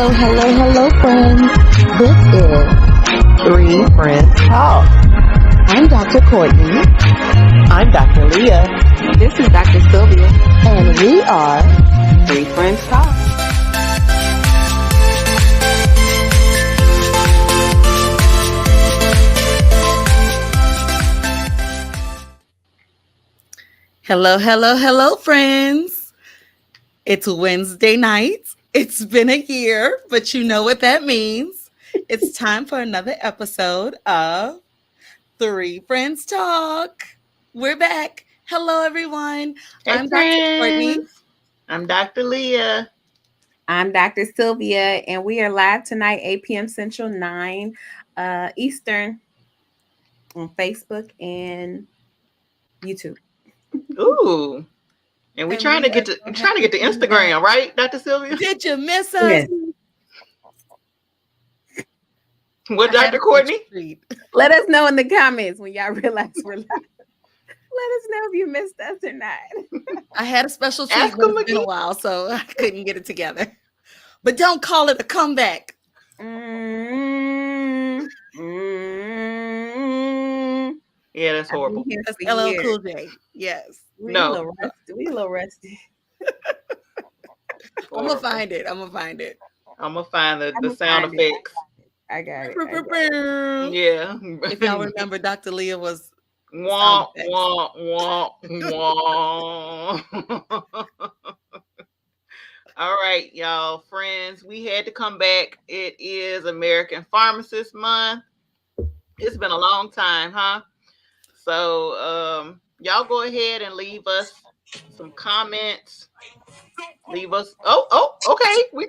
Hello, friends. This is Three Friends Talk. I'm Dr. Courtney. I'm Dr. Leah. This is Dr. Sylvia. And we are Three Friends Talk. Hello, friends. It's Wednesday night. It's been a year, but you know what that means. It's time for another episode of Three Friends Talk. We're back. Hello, everyone. Hey, I'm friends. Dr. Courtney. I'm Dr. Leah. I'm Dr. Sylvia, and we are live tonight, 8 p.m. Central, 9 Eastern on Facebook and YouTube. Ooh. And we're trying to get to Instagram, right, Dr. Sylvia? Did you miss us? Yes. What, Dr. Courtney? Let us know in the comments when y'all realize we're live. Let us know if you missed us or not. I had a special treat, but it's been a while, so I couldn't get it together. But don't call it a comeback. Yeah, that's horrible. That's LL Cool J. Yes. We a little rusty. I'm gonna find it. I'm gonna find the sound effects. I got it. Yeah. If y'all remember, Dr. Leah was wah, wah, wah, wah. All right, y'all, friends. We had to come back. It is American Pharmacist Month. It's been a long time, huh? So y'all go ahead and leave us some comments. Leave us. Oh, okay.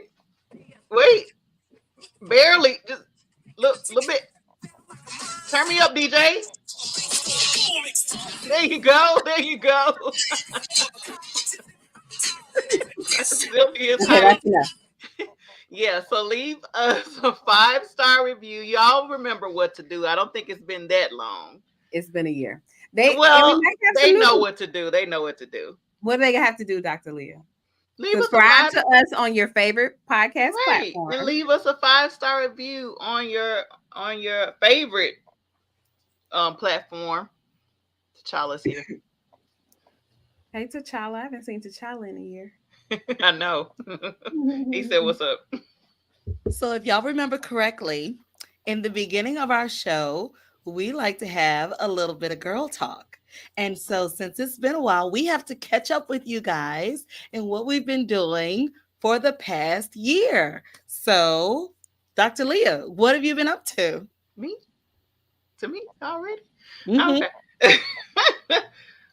Wait. Barely. Just look a little bit. Turn me up, DJ. There you go. Yeah, so leave us a 5-star review. Y'all remember what to do. I don't think it's been that long. It's been a year. They know what to do. They know what to do. What do they have to do, Dr. Leah? Subscribe to us on your favorite podcast platform. And leave us a 5-star review on your favorite platform. T'Challa's here. Hey, T'Challa. I haven't seen T'Challa in a year. I know. He said, "What's up?" So if y'all remember correctly, in the beginning of our show, we like to have a little bit of girl talk. And so since it's been a while, we have to catch up with you guys and what we've been doing for the past year. So, Dr. Leah, what have you been up to? Me? To me already? Mm-hmm. Okay.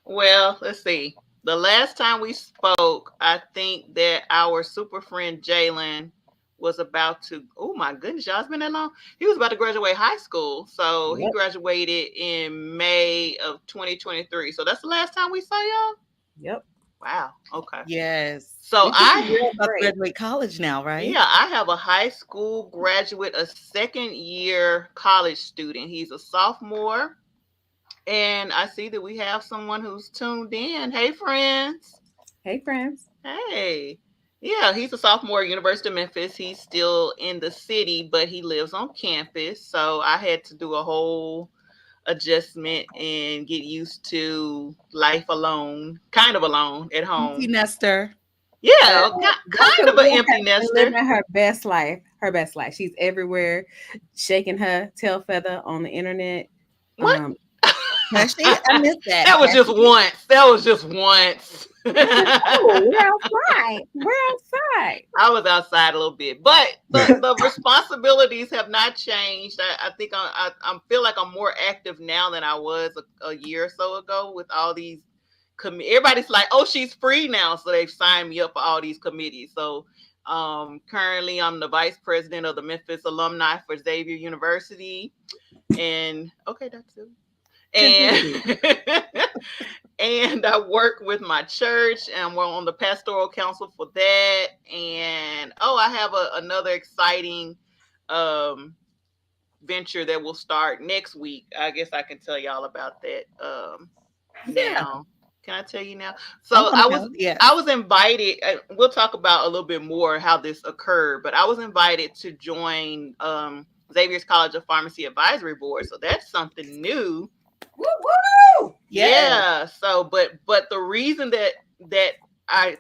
Well, let's see. The last time we spoke, I think that our super friend Jalen was about to, oh my goodness, y'all, it's been that long. He was about to graduate high school. So He graduated in May of 2023. So that's the last time we saw y'all? Yep. Wow. Okay. Yes. So I graduate college now, right? Yeah, I have a high school graduate, a second-year college student. He's a sophomore. And I see that we have someone who's tuned in. Hey, friends. Hey, friends. Hey. Yeah, he's a sophomore at University of Memphis. He's still in the city, but he lives on campus. So I had to do a whole adjustment and get used to life alone, kind of alone at home. Empty nester. Yeah, kind of an empty nester. Living her best life. She's everywhere, shaking her tail feather on the internet. What? I missed that. That was just once. Oh, we're outside. I was outside a little bit, but the responsibilities have not changed. I think I feel like I'm more active now than I was a year or so ago with all these everybody's like, oh, she's free now, so they've signed me up for all these committees. So currently I'm the vice president of the Memphis alumni for Xavier University, and okay, that's it. And I work with my church, and we're on the pastoral council for that. And I have another exciting venture that will start next week. I guess I can tell y'all about that now. Can I tell you now? I So want to know. Yes. I was invited. We'll talk about a little bit more how this occurred, but I was invited to join Xavier's College of Pharmacy Advisory Board. So that's something new. Woo woo! Yeah. So, but the reason that I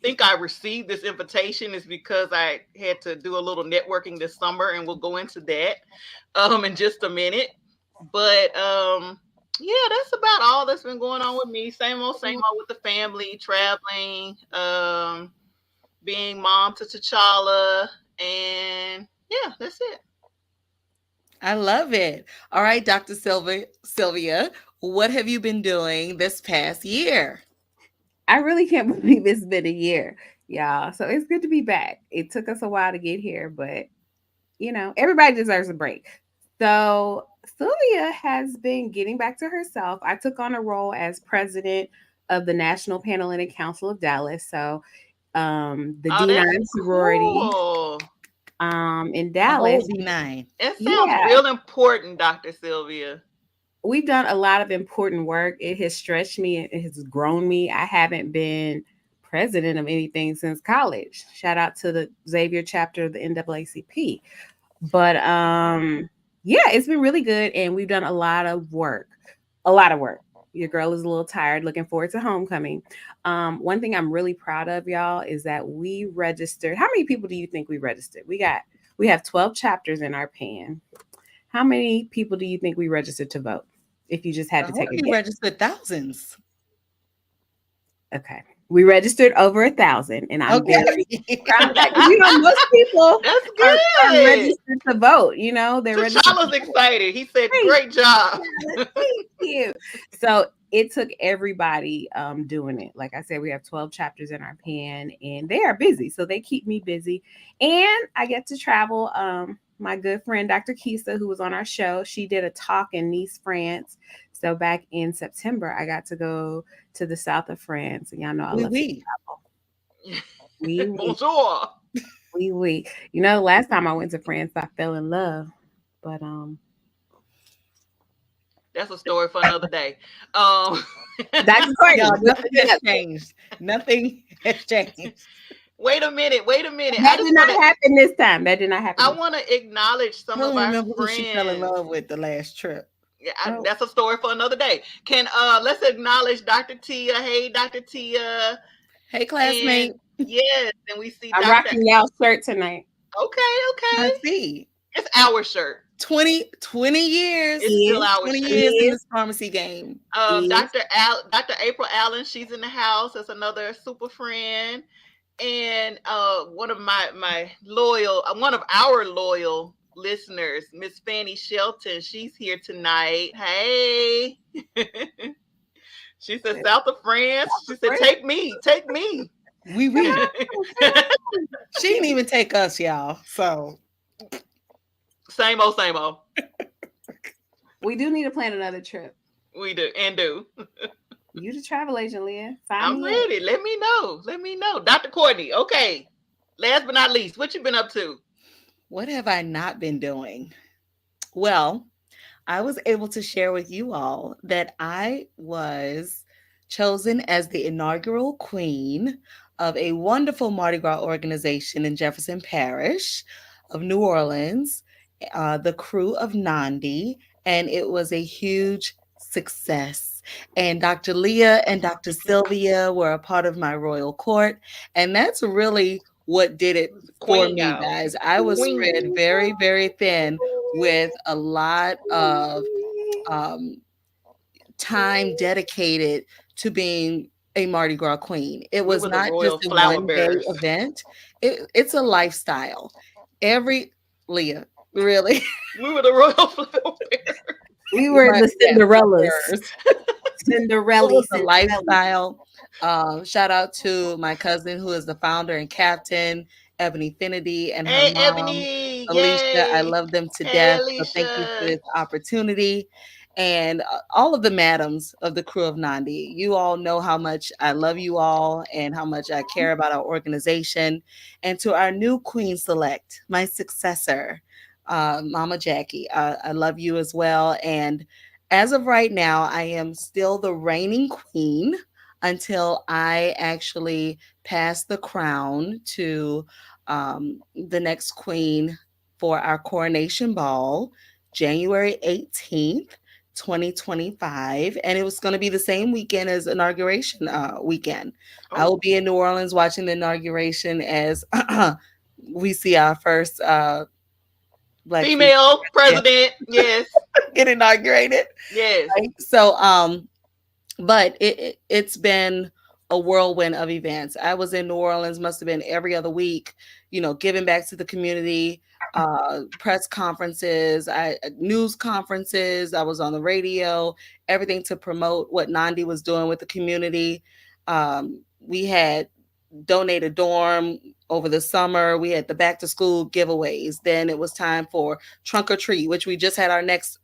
think I received this invitation is because I had to do a little networking this summer, and we'll go into that in just a minute. But yeah, that's about all that's been going on with me. Same old with the family, traveling, being mom to T'Challa, and yeah, that's it. I love it. All right, Dr. Sylvia, what have you been doing this past year? I really can't believe it's been a year, y'all. So it's good to be back. It took us a while to get here, but you know, everybody deserves a break. So Sylvia has been getting back to herself. I took on a role as president of the National Panhellenic Council of Dallas. So the D9 sorority Cool. in The Dallas. whole D9. It sounds Yeah. real important, Dr. Sylvia. We've done a lot of important work. It has stretched me, it has grown me. I haven't been president of anything since college. Shout out to the Xavier chapter of the NAACP. But yeah, it's been really good, and we've done a lot of work. A lot of work. Your girl is a little tired, looking forward to homecoming. One thing I'm really proud of, y'all, is that we registered. How many people do you think we registered? We have 12 chapters in our pen. How many people do you think we registered to vote? If you just had to take a You guess. registered thousands. Okay. We registered over 1,000, and I'm very Okay. proud of that. 'Cause, you know, most people That's are good. registered to vote. You know, they're registered. T'Challa's excited. He said, "Great job." Thank you. So it took everybody doing it. Like I said, we have 12 chapters in our pen, and they are busy. So they keep me busy. And I get to travel. My good friend, Dr. Kisa, who was on our show, she did a talk in Nice, France. So back in September, I got to go to the south of France. And y'all know I love to travel. Oui, oui. Bonjour. Oui, oui. You know, the last time I went to France, I fell in love. But that's a story for another day. Dr. Courtney, Y'all, nothing has changed. Nothing has changed. Wait a minute. That did not happen this time. That did not happen. I want to acknowledge some of our remember friends. Who she fell in love with the last trip. Yeah, that's a story for another day. Let's acknowledge Dr. Tia. Hey, Dr. Tia. Hey, classmate. And, yes, and we see I'm rocking y'all shirt tonight. Okay. I see. It's our shirt. 20 years. It's still our 20 shirt. years in this pharmacy game. Dr. April Allen, she's in the house. That's another super friend. And one of our loyal listeners, Miss Fanny Shelton, she's here tonight. Hey. She said, South of France. She said, take me. We. She didn't even take us, y'all. So same old. We do need to plan another trip. We do. You the travel agent, Leah. I'm ready. Let me know. Dr. Courtney, okay. Last but not least, what you been up to? What have I not been doing? Well, I was able to share with you all that I was chosen as the inaugural queen of a wonderful Mardi Gras organization in Jefferson Parish of New Orleans, the Crew of Nandi, and it was a huge success. And Dr. Leah and Dr. Sylvia were a part of my royal court, and that's really what did it for me, guys. I was spread very, very thin with a lot of time dedicated to being a Mardi Gras queen. It was not just a one-day event. It's a lifestyle. Leah, really. We were the royal flower bearers. We were the Cinderellas. Cinderella. It was a lifestyle. Shout out to my cousin who is the founder and captain, Ebony Finity, and her mom, Ebony. Alicia. Yay. I love them to death. Alicia. So thank you for this opportunity. And all of the madams of the Crew of Nandi, you all know how much I love you all and how much I care about our organization. And to our new Queen Select, my successor, Mama Jackie, I love you as well. And as of right now, I am still the reigning queen until I actually pass the crown to the next queen for our coronation ball, January 18th. 2025, and it was going to be the same weekend as inauguration weekend. I will be in New Orleans watching the inauguration as we see our first black female president. Yes. get inaugurated. Yes. Right? So but it's been a whirlwind of events. I was in New Orleans, must have been every other week, giving back to the community, press conferences, news conferences. I was on the radio, everything to promote what Nandi was doing with the community. We had donate a dorm over the summer. We had the back to school giveaways. Then it was time for trunk or treat, which we just had our next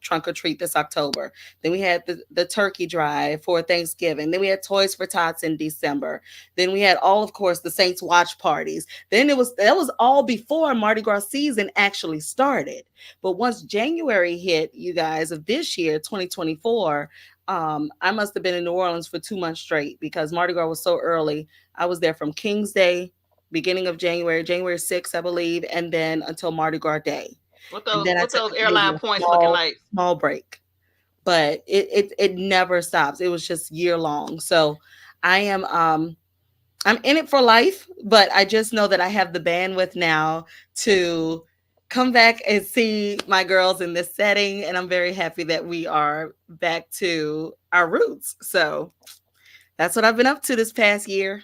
trunk or treat this October. Then we had the turkey drive for Thanksgiving. Then we had Toys for Tots in December. Then we had all, of course, the Saints watch parties. Then that was all before Mardi Gras season actually started. But once January hit, you guys, of this year, 2024, I must have been in New Orleans for 2 months straight because Mardi Gras was so early. I was there from King's Day, beginning of January 6th, I believe, and then until Mardi Gras Day. What those airline points looking like? Small break, but it never stops. It was just year long. So I am I'm in it for life, but I just know that I have the bandwidth now to come back and see my girls in this setting, and I'm very happy that we are back to our roots. So that's what I've been up to this past year.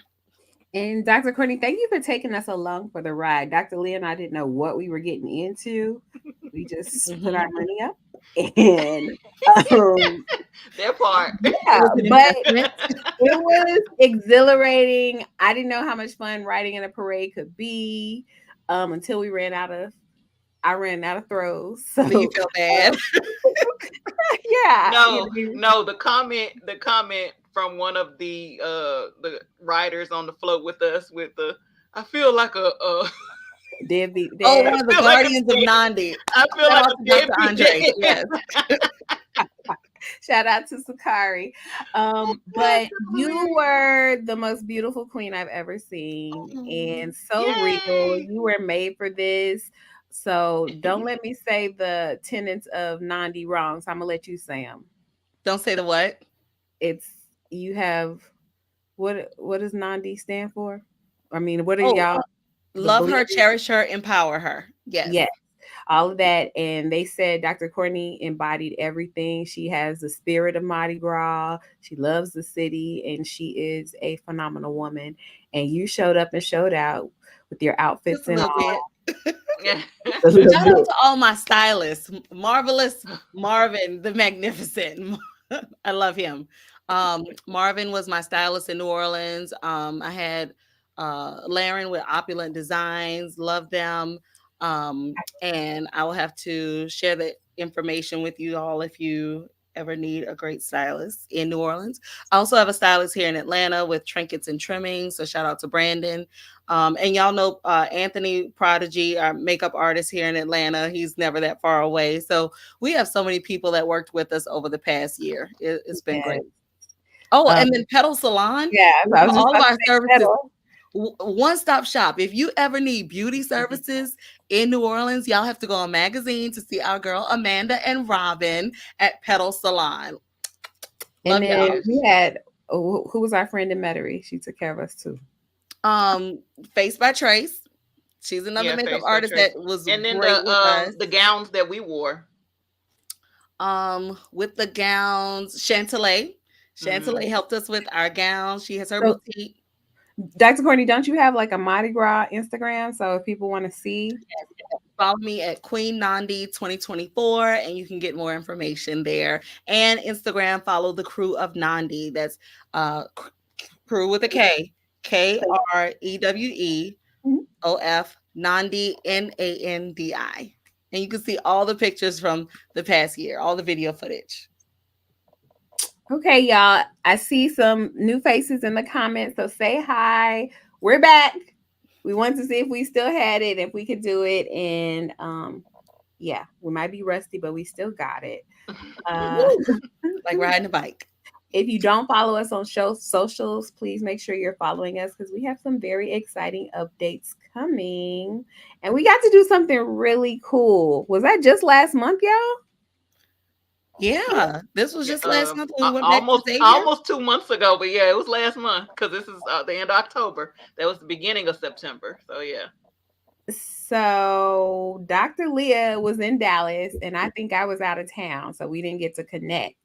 And Dr. Courtney, thank you for taking us along for the ride. Dr. Lee and I didn't know what we were getting into. We just put our money up. And that part. Yeah, but it was exhilarating. I didn't know how much fun riding in a parade could be until I ran out of throws. So you feel bad. Yeah. No, the comment from one of the riders on the float with us I feel like a deadbeat. One of the guardians of Nandi. I feel like a deadbeat. Andre. Yes. Shout out to Sakari. But you were the most beautiful queen I've ever seen, and so regal. You were made for this. So don't let me say the tenets of Nandi wrong. So I'm gonna let you say them. Don't say the what? You have what does Nandi stand for? I mean, what are y'all? Love her, cherish her, empower her. Yes. All of that. And they said Dr. Courtney embodied everything. She has the spirit of Mardi Gras. She loves the city, and she is a phenomenal woman. And you showed up and showed out with your outfits and all. Shout out to all my stylists. Marvelous Marvin, the Magnificent. I love him. Marvin was my stylist in New Orleans. I had Laren with Opulent Designs. Love them. And I will have to share the information with you all if you ever need a great stylist in New Orleans. I also have a stylist here in Atlanta with Trinkets and Trimmings. So shout out to Brandon. And y'all know Anthony Prodigy, our makeup artist here in Atlanta. He's never that far away. So we have so many people that worked with us over the past year. It's been great. Oh, and then Petal Salon. Yeah, all of our services. One-stop shop. If you ever need beauty services in New Orleans, y'all have to go on Magazine to see our girl Amanda and Robin at Petal Salon. And then we had who was our friend in Metairie? She took care of us too. Face by Trace. She's another makeup artist that was and then great with us. The gowns that we wore. With the gowns, Chantilly helped us with our gowns. She has her boutique. Dr. Courtney, don't you have like a Mardi Gras Instagram? So if people want to see, follow me at Queen Nandi 2024, and you can get more information there. And Instagram, follow the Crew of Nandi. That's crew with a K, KREWEOF Nandi NANDI, and you can see all the pictures from the past year, all the video footage. Okay, y'all. I see some new faces in the comments, so say hi. We're back. We want to see if we still had it, if we could do it, and we might be rusty, but we still got it. Like riding a bike. If you don't follow us on socials, please make sure you're following us because we have some very exciting updates coming. And we got to do something really cool. Was that just last month, y'all? Yeah, this was just last month when we went back to almost Xavier. almost 2 months ago, but yeah, it was last month because this is the end of October. That was the beginning of September. So yeah. So Dr. Leah was in Dallas, and I think I was out of town, so we didn't get to connect.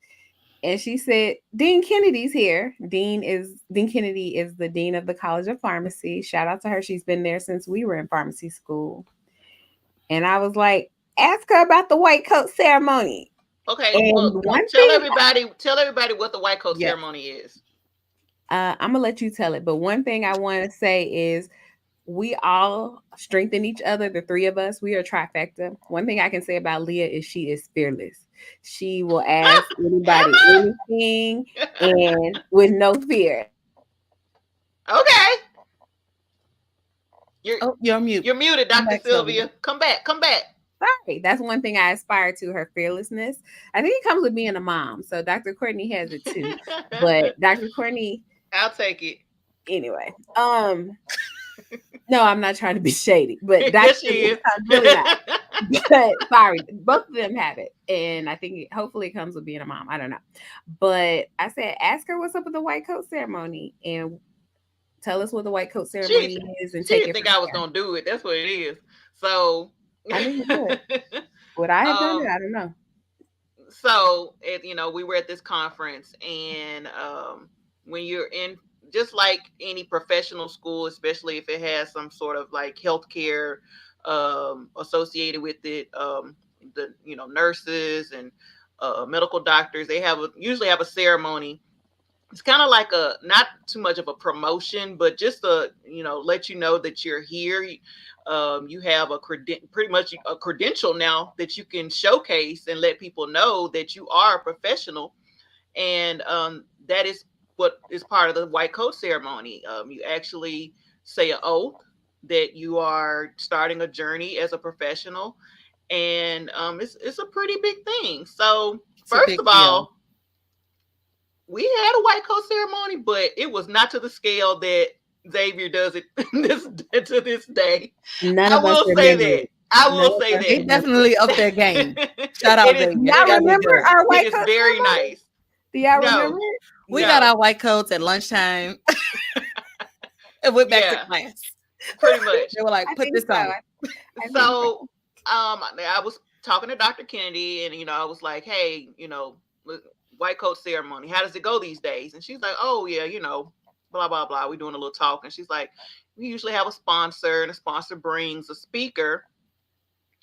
And she said, Dean Kennedy's here. Dean Kennedy is the dean of the College of Pharmacy. Shout out to her. She's been there since we were in pharmacy school. And I was like, ask her about the white coat ceremony. Okay, And well, tell everybody what the white coat ceremony is. I'm gonna let you tell it, but one thing I want to say is we all strengthen each other. The three of us, we are trifecta. One thing I can say about Leah is she is fearless. She will ask anybody anything and with no fear. Okay. You're mute. You're muted, Dr. Sylvia. Come back. Sorry, that's one thing I aspire to, her fearlessness. I think it comes with being a mom. So Dr. Courtney has it too. But Dr. Courtney, I'll take it. Anyway, no, I'm not trying to be shady, but yes, she is. Really not. But sorry, both of them have it, and I think hopefully it comes with being a mom. I don't know, but I said ask her what's up with the white coat ceremony and tell us what the white coat ceremony is, and take it. Think I was gonna do it. That's what it is. So I think you would. Would I have done it? I don't know. So we were at this conference, and when you're in, just like any professional school, especially if it has some sort of like healthcare associated with it, the nurses and medical doctors, they usually have a ceremony. It's kind of like not too much of a promotion, but just let you know that you're here. You have pretty much a credential now that you can showcase and let people know that you are a professional, and that is what is part of the white coat ceremony. You actually say an oath that you are starting a journey as a professional, and it's a pretty big thing. So first of all, we had a white coat ceremony, but it was not to the scale that Xavier does it to this day. I will say that. They definitely up their game. Shout out Xavier. Y'all remember our white coat? It's very nice. Do y'all remember it? We got our white coats at lunchtime and went back to class. Pretty much. They were like, put this on. So I was talking to Dr. Kennedy, and I was like, hey, white coat ceremony, how does it go these days? And she's like, oh yeah, blah blah blah. We're doing a little talk, and she's like, we usually have a sponsor, and a sponsor brings a speaker.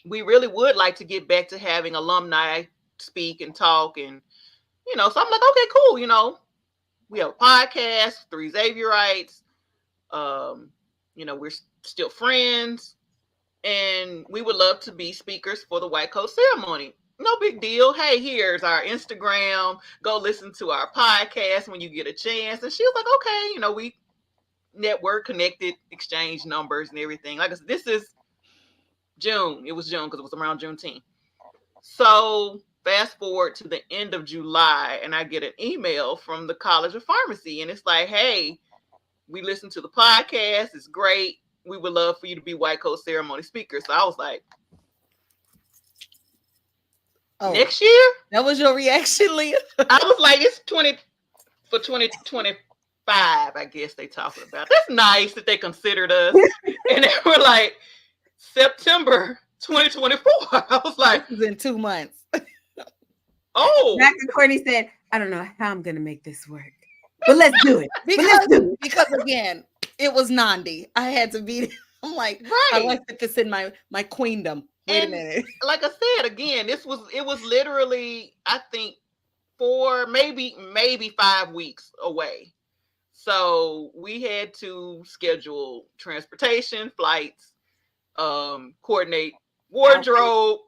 We really would like to get back to having alumni speak and talk, and so I'm like, okay, cool. We have a podcast, 3 Xavierites. We're still friends, and we would love to be speakers for the white coat ceremony. No big deal. Hey, here's our Instagram. Go listen to our podcast when you get a chance. And she was like, okay, we network, connected, exchange numbers and everything. Like I said, this is June. It was June because it was around Juneteenth. So fast forward to the end of July, and I get an email from the College of Pharmacy, and it's like, hey, we listened to the podcast. It's great. We would love for you to be white coat ceremony speaker. So I was like, next year? That was your reaction, Leah? I was like, it's 2025, I guess they talking about. That's nice that they considered us. And they were like, September 2024. I was like, this is in 2 months. Oh. Dr. Courtney said, I don't know how I'm going to make this work, but let's do it. Because again, it was Nandi. I had to be, I'm like, right. I like to put this in my queendom. Wait a minute. Like I said, again, it was literally, I think 4, maybe 5 weeks away. So we had to schedule transportation, flights, coordinate wardrobe,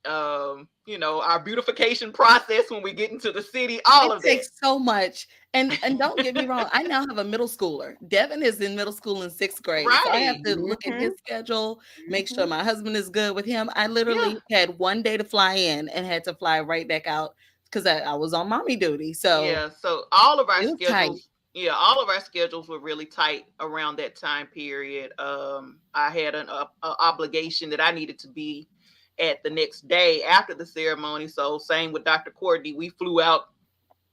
our beautification process when we get into the city, all of that. It takes so much. And don't get me wrong, I now have a middle schooler. Devin is in middle school in 6th grade. Right. So I have to look at his schedule, make sure my husband is good with him. I literally had one day to fly in and had to fly right back out because I was on mommy duty. So yeah, so all of our it was tight. schedules, yeah, all of our schedules were really tight around that time period. I had an obligation that I needed to be at the next day after the ceremony. So same with Dr. Courtney, we flew out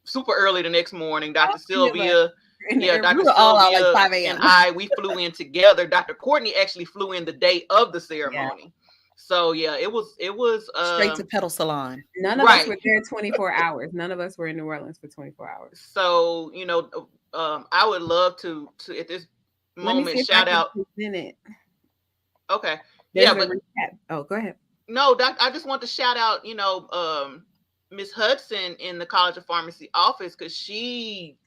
super early the next morning. Dr. Sylvia, yeah, Dr. We were all out Sylvia like 5 a.m. and we flew in together. Dr. Courtney actually flew in the day of the ceremony. So yeah, it was straight to Petal Salon. None of us were there 24 hours. None of us were in New Orleans for 24 hours. So, you know, I would love to at this moment shout out. Okay. There's go ahead. No, I just want to shout out, you know, Miss Hudson in the College of Pharmacy office, because she,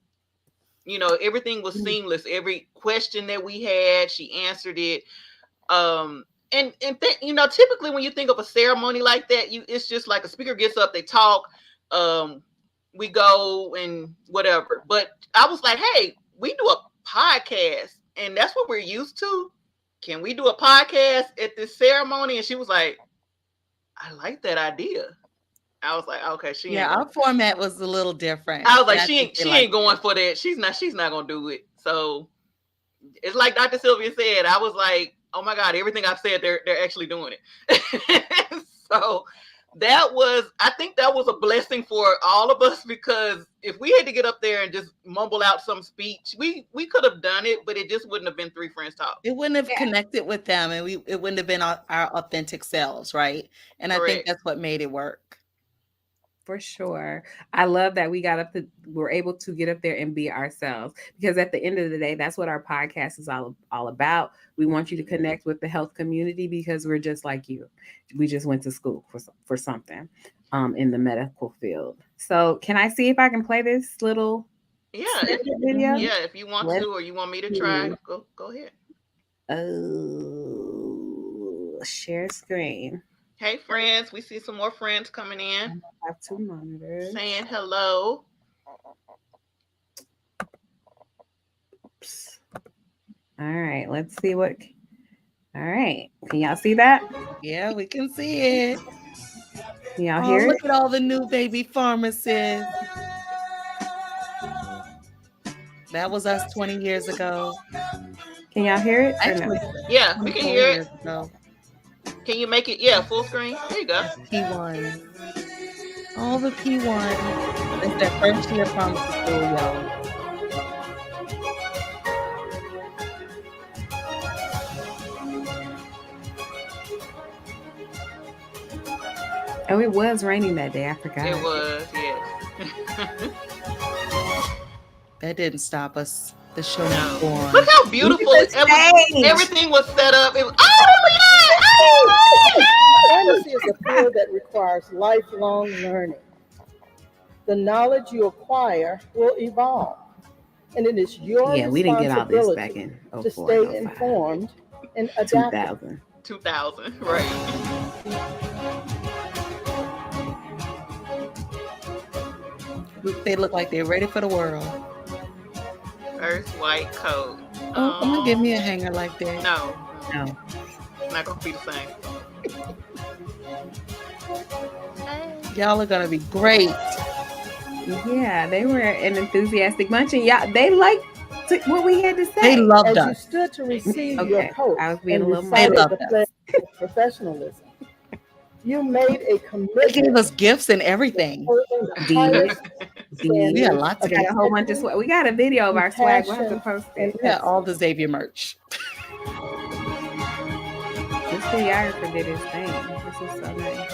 you know, everything was seamless. Every question that we had, she answered it. And you know, typically when you think of a ceremony like that, it's just like a speaker gets up, they talk, we go and whatever. But I was like, hey, we do a podcast, and that's what we're used to. Can we do a podcast at this ceremony? And she was like, I like that idea. I was like, okay, our format was a little different. I was like, she ain't going for that. She's not gonna do it. So it's like Dr. Sylvia said. I was like, oh my God, everything I've said, they're actually doing it. So I think that was a blessing for all of us, because if we had to get up there and just mumble out some speech, we could have done it, but it just wouldn't have been Three Friends Talk. It wouldn't have connected with them, and it wouldn't have been our authentic selves, right? And correct. I think that's what made it work. For sure. I love that we're able to get up there and be ourselves, because at the end of the day, that's what our podcast is all about. We want you to connect with the health community, because we're just like you. We just went to school for something in the medical field. So can I see if I can play this little video? Yeah, if you want to, or you want me to try, go ahead. Oh, share screen. Hey, friends, we see some more friends coming in. I have 2 monitors. Saying hello. Oops. All right, let's see all right. Can y'all see that? Yeah, we can see it. Can y'all hear it? Look at all the new baby pharmacists. That was us 20 years ago. Can y'all hear it? Actually, yeah, we can hear it. Can you make it, full screen? There you go. P1. All the P1. It's their first year pharmacy school, y'all. Oh, it was raining that day. I forgot. It was, yes. That didn't stop us. The show was born. Look how beautiful everything was set up. It was, Pharmacy is a field that requires lifelong learning. The knowledge you acquire will evolve, and it is your we didn't get all this back in to stay informed and adapt. 2000, right? They look like they're ready for the world. First white coat. Oh, I'm gonna give me a hanger like that. No. It's not gonna be the same. Y'all are gonna be great. Yeah, they were an enthusiastic bunch, and they liked what we had to say. They loved us. You stood to receive your coat. I was being a little They loved us. Professionalism. You made a commitment. They gave us gifts and everything. We got lots of got a whole bunch of swag. We got a video of our swag. We'll have to post it. We got all the Xavier merch. This videographer did his thing. This is so nice.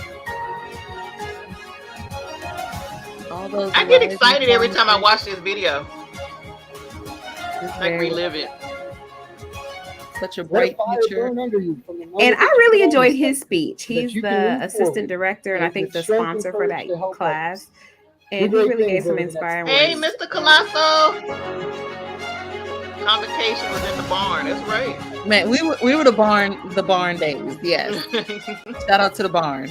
I get excited every time I watch this video. Like relive it. Such a bright future. And I really enjoyed his speech. He's the assistant director and I think the sponsor for that class. And he really gave some inspiring words. Hey, Mr. Colosso. Convocation was in the barn. That's right. Man, we were the barn days. Yes. Shout out to the barn.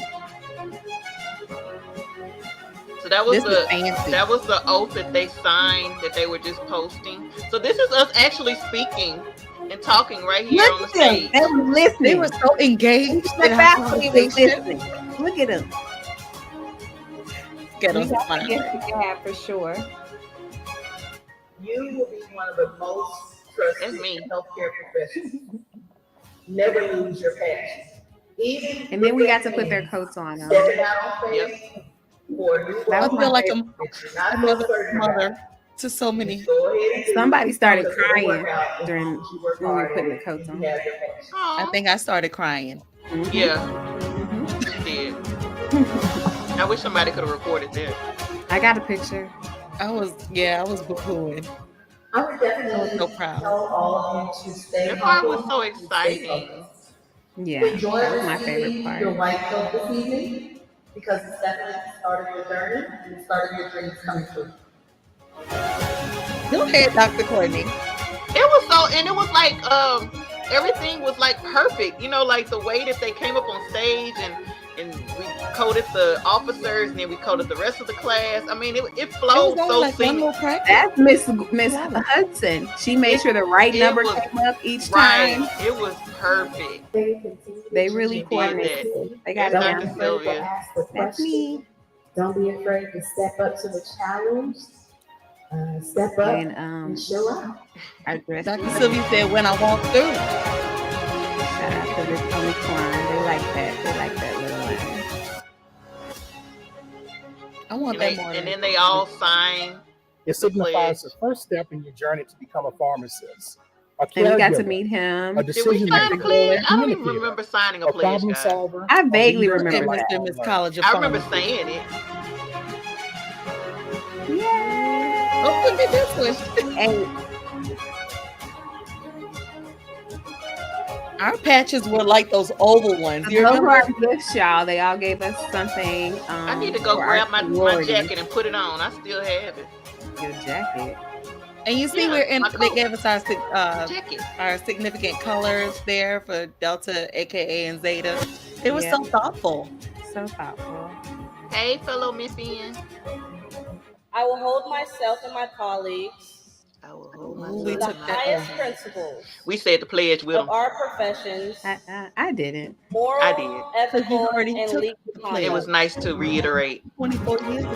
So that was the oath that they signed that they were just posting. So this is us actually speaking and talking right here on the stage. They were listening. They were so engaged. The faculty was listening. Look at them. at We us got the smiling. gift you can have for sure. You will be one of the most That's trusted me. healthcare professionals. Never lose your passion. Even And then we with got to that put their means coats on. stepping out on Yep. faith for a new That I was role my feel like favorite. I'm that you're not another so certain mother about. to so many. Just go ahead and do Somebody it, started because it'll crying work out as during long as you work when we were hard putting at the it coats and on. you have your passion. I Aw, think I started crying. Mhm. yeah, Mhm. she did. I wish somebody could have recorded that. I got a picture. I was boo-hooing. I would definitely so proud. tell all of you to stay That part was humble so and stay exciting. focused. Yeah, Enjoy that was my favorite receiving your part. white coat this evening, because it's definitely the start of your journey and the start of your dreams coming true. Go ahead, Dr. Courtney. It was so, and it was like everything was like perfect. You know, like the way that they came up on stage and we coded the officers and then we coded the rest of the class. I mean, it It flowed was only so like one seamless. more practice. That's Miss Hudson. She made sure the right It number was came up each Right. time. It was perfect. They really She did coordinated. They got That's it Dr. down. Sylvia. Ask the That's me. Don't be afraid to step up to the challenge. Step up And and show up. our dress. Dr. Sylvia said when I walk through. Shout out to this Tony Klein. They like that. They like that little line. I want And, that they, more. and then they all signed. It signifies the first step in your journey to become a pharmacist, a And we got to caregiver, meet him. a Did we decision sign a maker, pledge? I don't even communicator, remember signing a a pledge, problem guys. solver. I a vaguely leader, remember and a that. Mr. lifelong Miss learner. College of I remember Pharmacy. saying it. Yay! Oh, look at this one. And Our patches were like those oval ones. You those were remember? our gifts, y'all. They all gave us something. I need to go for grab our my sorority. jacket and put it on. I still have it. Your jacket. And you see, Yeah, we're in. my They coat. gave us Jacket. our significant colors there for Delta, AKA, and Zeta. It was Yeah. so thoughtful. So thoughtful. Hey, fellow Memphian. I will hold myself and my colleagues I will hold Ooh, we to myself. the took that highest one. principles We said the pledge with of them. our professions, I didn't. moral, I did. ethical, already and took legal the pledge. It was conduct. nice to reiterate. 24 years ago.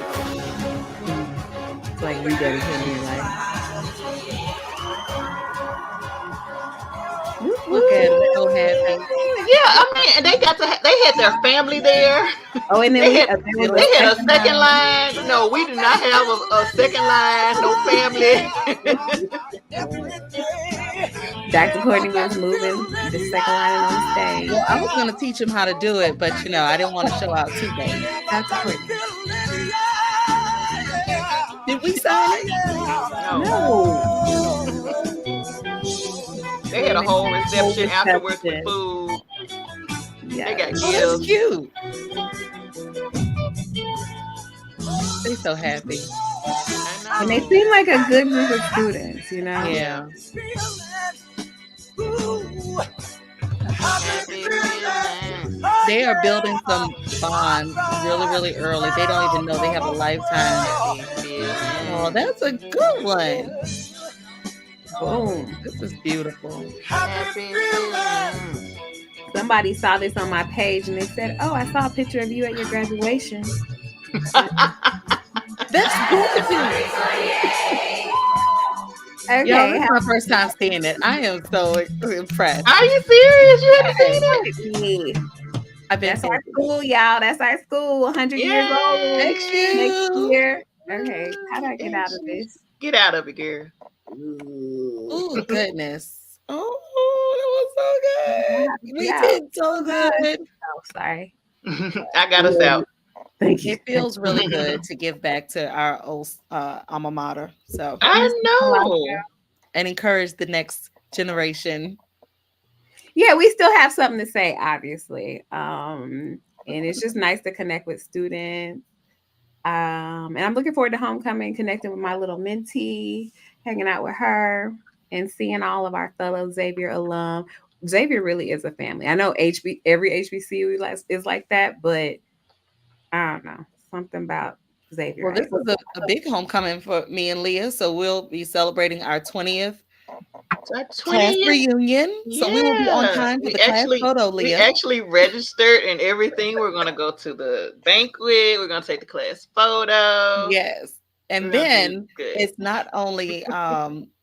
It's like rededicating your life. Look at it, so happy. Yeah, I mean, and they got to. They had their family there. Oh, and then They we had, there was they had a second second line. line. No, we did not have a second line. No family. Dr. Courtney was moving the second line on stage. Well, I was going to teach him how to do it, but I didn't want to show out too bad. Dr. Courtney. Did we sign it? No, No. they had a whole reception Whole afterwards with reception. food. Yeah. They got Oh, that's gifts. cute. They so happy. I And they know. seem like a good group of students, you know? Yeah. Happy feeling. They are building some bonds really, really early. They don't even know they have a lifetime. Happy feeling. Oh, that's a good one. Boom. This is beautiful. Happy feeling. Somebody saw this on my page and they said, "Oh, I saw a picture of you at your graduation." That's gorgeous. Okay. Y'all, this is my first time seeing it. I am so impressed. Are you serious? You haven't seen it? Yeah. I've been That's our school, y'all. That's our school. 100 years old Next next year. Okay. How do I get out of this? Get out of it, girl. Oh goodness. Oh, that was so good. We Yeah. did so good. Oh, sorry. I got us out. Thank you. It feels really good to give back to our old alma mater. So I know. and encourage the next generation. Yeah, we still have something to say, obviously. And it's just nice to connect with students. And I'm looking forward to homecoming, connecting with my little mentee, hanging out with her, and seeing all of our fellow Xavier alum. Xavier really is a family. I know every HBCU is like that, but I don't know. Something about Xavier. Well, this is a big homecoming for me and Leah. So we'll be celebrating our 20th Our class 20th. reunion. So we will be on Yeah, time for the class photo, we Leah. actually registered and everything. We're gonna go to the banquet. We're gonna take the class photo. Yes. We're And gonna do then good. it's not only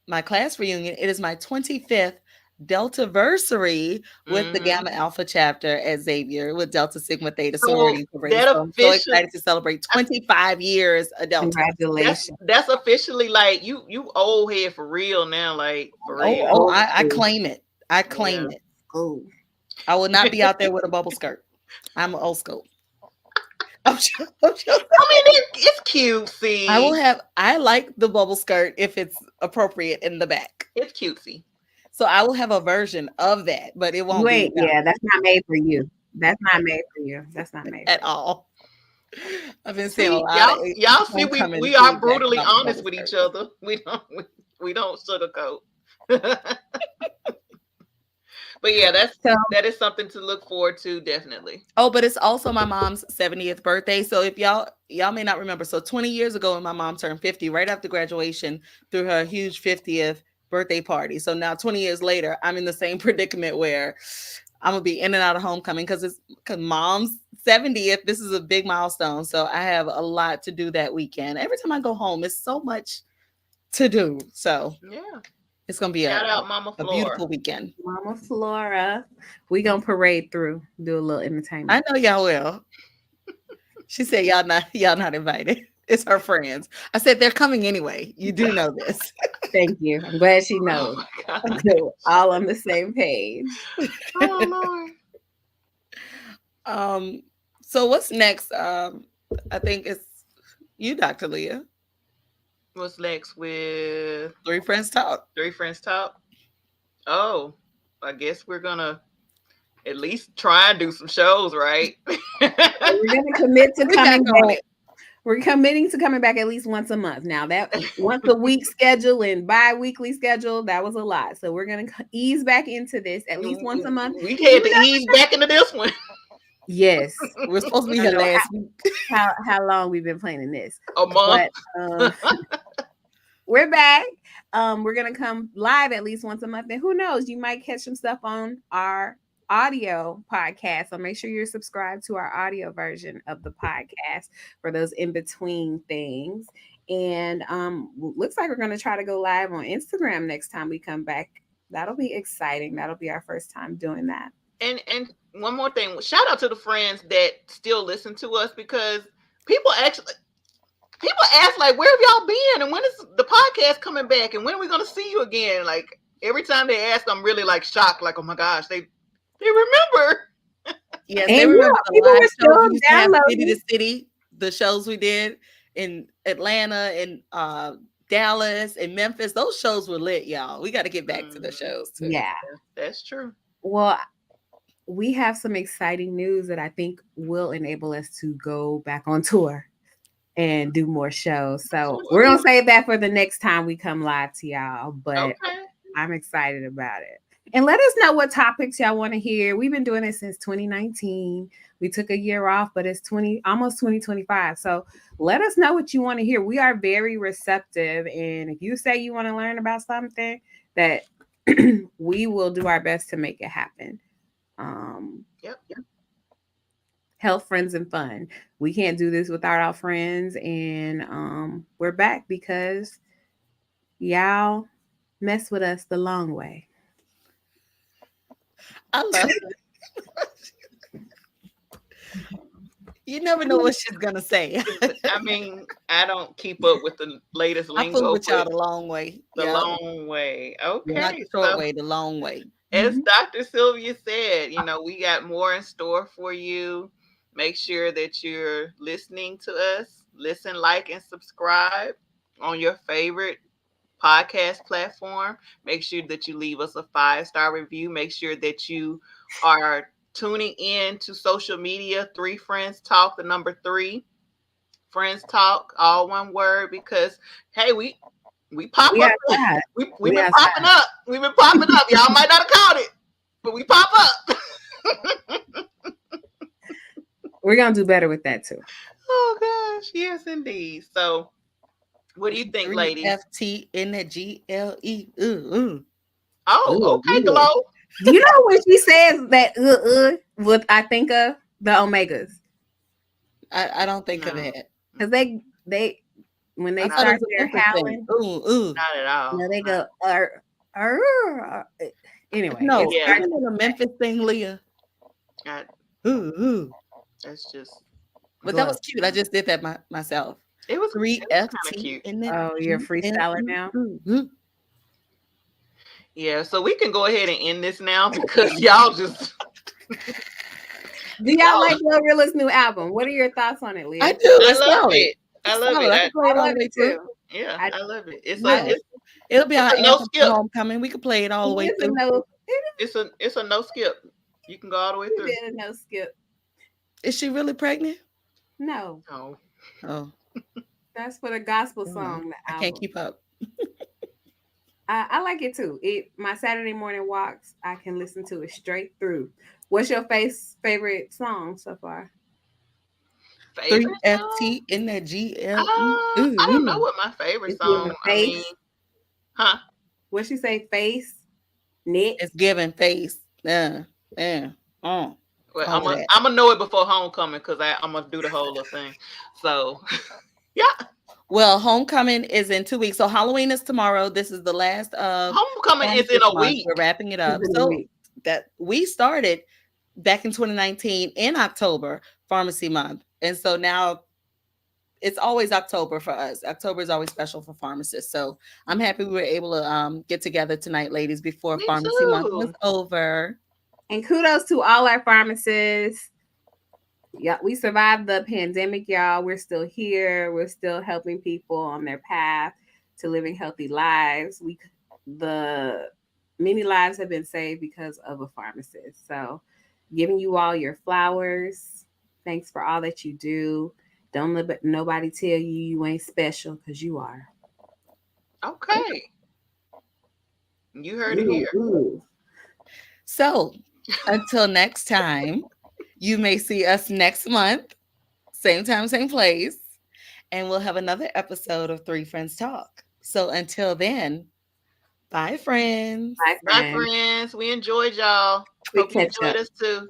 my class reunion, it is my 25th Deltaversary with the Mhm. Gamma Alpha chapter at Xavier with Delta Sigma Theta So Sorority Parade. that So I'm so official, excited to celebrate 25 years of Delta. Congratulations. that's officially like you old head for real now, like for real. Oh, I claim it. I claim Yeah. it. Oh, I will not be out there with a bubble skirt. I'm old school. I'm sure. I mean, it's cutesy. I like the bubble skirt if it's appropriate in the back. It's cutesy. So I will have a version of that, but it won't wait, be yeah, that's not made for you. That's not made for you. That's not made at for you. all. I've been seeing a See, lot of y'all see homecoming we are feedback brutally about the honest bubble with each skirt. other. We don't sugarcoat. But yeah, that is something to look forward to, definitely. Oh, but it's also my mom's 70th birthday. So if y'all may not remember, so 20 years ago when my mom turned 50, right after graduation, threw her huge 50th birthday party. So now 20 years later, I'm in the same predicament where I'm gonna be in and out of homecoming because mom's 70th. This is a big milestone. So I have a lot to do that weekend. Every time I go home, it's so much to do. So Yeah. it's gonna be Shout out Mama a Flora. beautiful weekend. Mama Flora. We gonna parade through, do a little entertainment. I know y'all will. She said y'all not invited. It's her friends. I said they're coming anyway. You do know this. Thank you. I'm glad she Oh knows. my God. We're all on the same page. Oh Lord. So what's next? I think it's you, Dr. Leah. What's next with Three Friends Talk. Three Friends Talk? Oh, I guess we're gonna at least try and do some shows, right? We're gonna commit to We coming back on back. We're committing to coming back at least once a month. Now that once a week schedule and bi-weekly schedule, that was a lot. So we're gonna ease back into this at least once a month. We had to ease back into this one. Yes. We're supposed to be I here know last week. how long we've been planning this. A month. But we're back. We're gonna come live at least once a month. And who knows, you might catch some stuff on our audio podcast. So make sure you're subscribed to our audio version of the podcast for those in-between things. And looks like we're gonna try to go live on Instagram next time we come back. That'll be exciting. That'll be our first time doing that. And one more thing, shout out to the friends that still listen to us, because people ask like, where have y'all been, and when is the podcast coming back, and when are we gonna see you again? Like every time they ask, I'm really like shocked, like, oh my gosh, they remember. Yes, And they remember the people live were shows still we used to have downloading. city to city, the shows we did in Atlanta and Dallas and Memphis. Those shows were lit, y'all. We got to get back to the shows too. Yeah. That's true. Well, we have some exciting news that I think will enable us to go back on tour and do more shows. So we're going to save that for the next time we come live to y'all. But Okay. I'm excited about it. And let us know what topics y'all want to hear. We've been doing it since 2019. We took a year off, but it's almost 2025. So let us know what you want to hear. We are very receptive. And if you say you want to learn about something, that we will do our best to make it happen. Yep. Health, friends, and fun. We can't do this without our friends. And we're back because y'all mess with us the long way. I love it. You never know what she's gonna say. I mean, I don't keep up with the latest I lingo. fool with y'all the long way. The Yeah. long way. Okay. Not the short way, the long way. As Dr. Sylvia said, we got more in store for you. Make sure that you're listening to us. Listen, like, and subscribe on your favorite podcast platform. Make sure that you leave us a 5-star review. Make sure that you are tuning in to social media. 3 Friends Talk, the number 3 Friends Talk, all one word, because hey, we pop up. We've been popping up. We've been popping up. Y'all might not have caught it, but we pop up. We're gonna do better with that too. Oh gosh, yes indeed. So what do you think, ladies? FT in the GLE. Oh, okay, Ooh. Glow. Do you know when she says that what I think of? The Omegas. I don't think of No. it. Because they when they I thought it start was a their Memphis thing. howling, Ooh. Not at all. they go anyway. No, it Yeah. starts- isn't it a Memphis thing, Leah? Not- Ooh. that's just. But that What? was cute. I just did that myself. It was Three kind of FT cute. in it. Oh, you're a freestyler now? Yeah, so we can go ahead and end this now because y'all just. Do y'all like Glorilla's new album? What are your thoughts on it, Leah? I do. I It's love solid. it. I It's love solid. it. I can play it all the way through. Yeah, I- I love it. It'll be it's our a no anthem for skip. homecoming. We could play it all the way It's a through. no, It's a no skip. You can go all the way we through. did a no skip. Is she really pregnant? No, Oh, Oh, that's for the gospel I don't song. know. The I album. can't keep up. I like it too. My Saturday morning walks, I can listen to it straight through. What's your favorite song so far? favorite song? 3FT in that GL. I don't know what my favorite It's giving song. I mean, face. huh? What she say? Face, knit. It's giving face. Well, All I'm that. gonna know it before homecoming because I'm gonna do the whole little thing. So, yeah, Well, homecoming is in 2 weeks. So Halloween is tomorrow. This is the last of homecoming is in this a month. week. We're wrapping it up. It's in a So week. that we started back in 2019 in October, Pharmacy Month. And so now it's always October for us. October is always special for pharmacists. So I'm happy we were able to get together tonight, ladies, before Me Pharmacy Month too. was over. And kudos to all our pharmacists. Yeah, we survived the pandemic, y'all. We're still here. We're still helping people on their path to living healthy lives. The many lives have been saved because of a pharmacist. So, giving you all your flowers. Thanks for all that you do. Don't let nobody tell you ain't special because you are. Okay, you heard it here. Ooh. So until next time, you may see us next month, same time, same place, and we'll have another episode of Three Friends Talk. So until then, bye, friends. Bye, Bye, friends. We enjoyed y'all. We Hope you catch enjoyed up. us too.